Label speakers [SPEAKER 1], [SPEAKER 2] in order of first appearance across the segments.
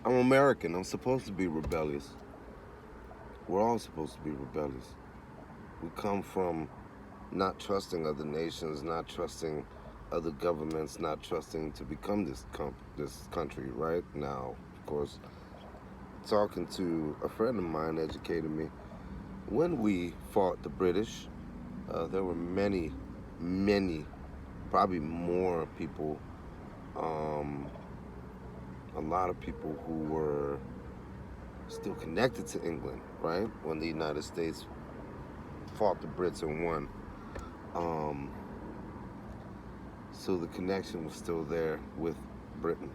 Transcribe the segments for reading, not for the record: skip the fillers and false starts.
[SPEAKER 1] I'm American. I'm supposed to be rebellious. We're all supposed to be rebellious. We come from not trusting other nations, not trusting other governments, not trusting to become this country. Right now, of course, talking to a friend of mine educated me. When we fought the British, there were many, probably more people, um, a lot of people who were still connected to England, right? When the United States fought the Brits and won. Um, so the connection was still there with Britain.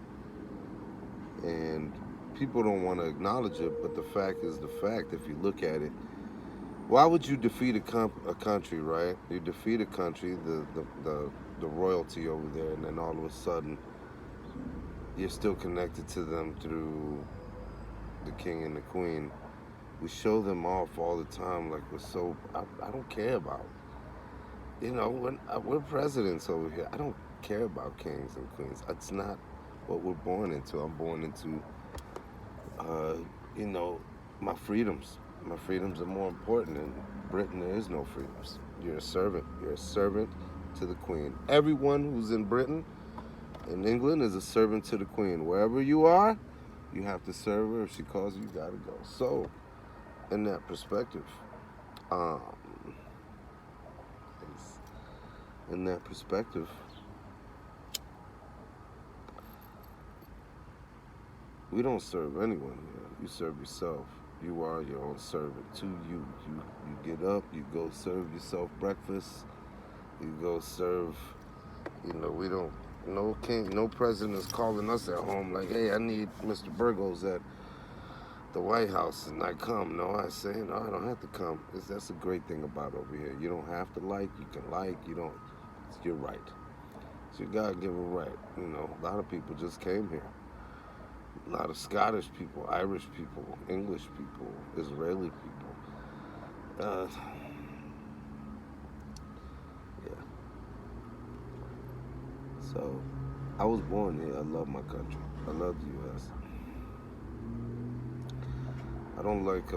[SPEAKER 1] And people don't want to acknowledge it, but the fact is the fact. If you look at it, why would you defeat a country, right? You defeat a country, the royalty over there, and then all of a sudden you're still connected to them through the king and the queen. We show them off all the time like we're so. I don't care about. When we're presidents over here, I don't care about kings and queens. It's not what we're born into. I'm born into, uh, you know, my freedoms. My freedoms are more important. In Britain, there is no freedoms. You're a servant. You're a servant to the queen. Everyone who's in Britain, in England, is a servant to the queen. Wherever you are, you have to serve her. If she calls you, you gotta go. So, in that perspective, um, in that perspective, we don't serve anyone here. You serve yourself. You are your own servant. To you get up. You go serve yourself breakfast. You go serve. We don't. No king, no president is calling us at home like, hey, I need Mr. Burgos at the White House, and I come. No, I say, no, I don't have to come. That's a great thing about over here. You don't have to like. You can like. You don't. It's your right. It's your God-given right. A lot of people just came here. A lot of Scottish people, Irish people, English people, Israeli people. Uh, yeah. So, I was born here. I love my country. I love the U.S. I don't like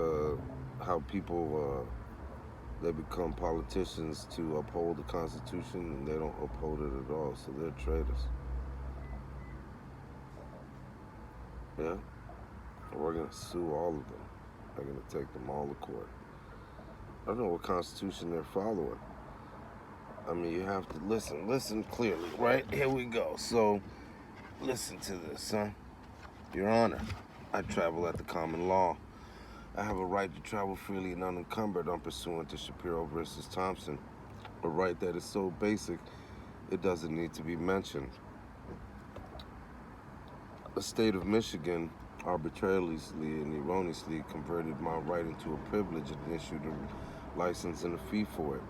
[SPEAKER 1] how people they become politicians to uphold the Constitution and they don't uphold it at all. So they're traitors. Yeah. We're gonna sue all of them. They're gonna take them all to court. I don't know what Constitution they're following. I mean, you have to listen clearly, right? Here we go. So, listen to this, huh? Your Honor, I travel at the common law. I have a right to travel freely and unencumbered on pursuant to Shapiro versus Thompson. A right that is so basic, it doesn't need to be mentioned. The state of Michigan arbitrarily and erroneously converted my right into a privilege and issued a license and a fee for it.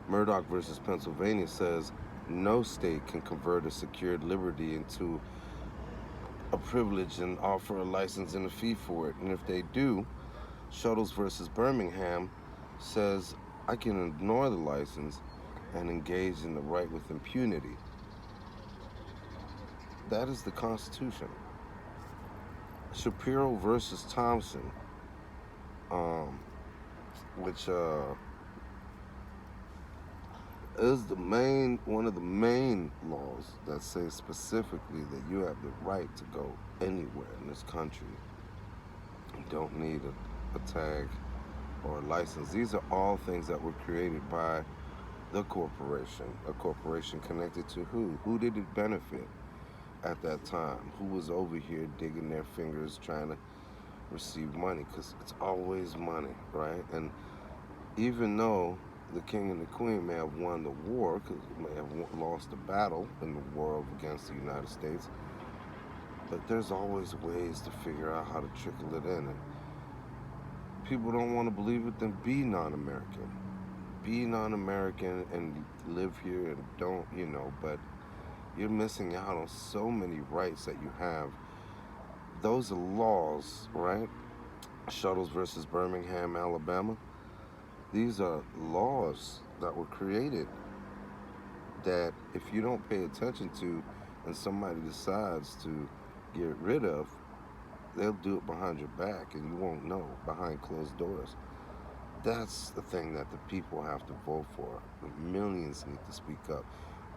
[SPEAKER 1] Murdoch versus Pennsylvania says no state can convert a secured liberty into a privilege and offer a license and a fee for it. And if they do, Shuttles versus Birmingham says I can ignore the license and engage in the right with impunity. That is the Constitution. Shapiro versus Thompson, um, which is one of the main laws that say specifically that you have the right to go anywhere in this country. You don't need a tag or a license. These are all things that were created by the corporation. A corporation connected to who? Who did it benefit at that time? Who was over here digging their fingers trying to receive money? Because it's always money, right? And even though the king and the queen may have won the war, because they may have lost the battle in the war against the United States, but there's always ways to figure out how to trickle it in. And people don't want to believe it, then be non-American. Be non-American and live here and don't, but you're missing out on so many rights that you have. Those are laws, right? Shuttles versus Birmingham, Alabama. These are laws that were created that if you don't pay attention to and somebody decides to get rid of, they'll do it behind your back and you won't know, behind closed doors. That's the thing that the people have to vote for. The millions need to speak up.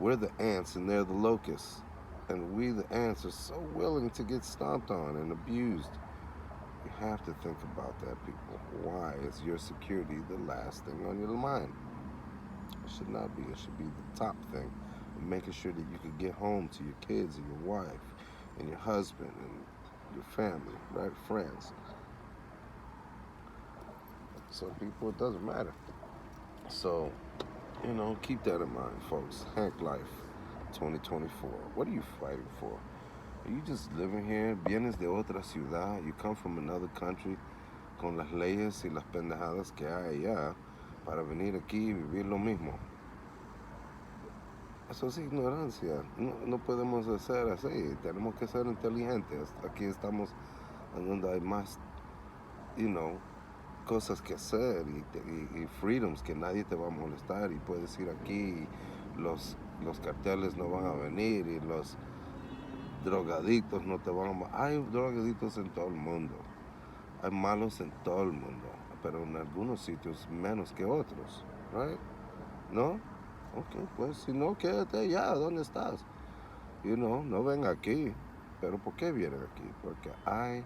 [SPEAKER 1] We're the ants and they're the locusts. And we, the ants, are so willing to get stomped on and abused. You have to think about that, people. Why is your security the last thing on your mind? It should not be. It should be the top thing. Making sure that you can get home to your kids and your wife and your husband and your family, right? Friends. Some people, it doesn't matter. So, keep that in mind, folks. Hank Life 2024. What are you fighting for? Are you just living here? Vienes de otra ciudad. You come from another country con las leyes y las pendejadas que hay allá para venir aquí y vivir lo mismo. Eso es ignorancia. No podemos hacer así. Tenemos que ser inteligentes. Aquí estamos en donde hay más, cosas que hacer y freedoms que nadie te va a molestar y puedes ir aquí y los carteles no van a venir y los drogadictos no te van a... Hay drogadictos en todo el mundo. Hay malos en todo el mundo. Pero en algunos sitios menos que otros. Right? ¿No? Ok, pues si no, quédate allá. ¿Dónde estás? No venga aquí. Pero ¿por qué vienen aquí? Porque hay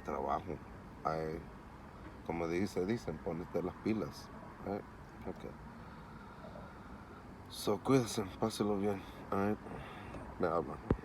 [SPEAKER 1] trabajo. Hay, como dicen, ponete las pilas. Right? Okay. So, cuídense, pásenlo bien. All right? Me hablan.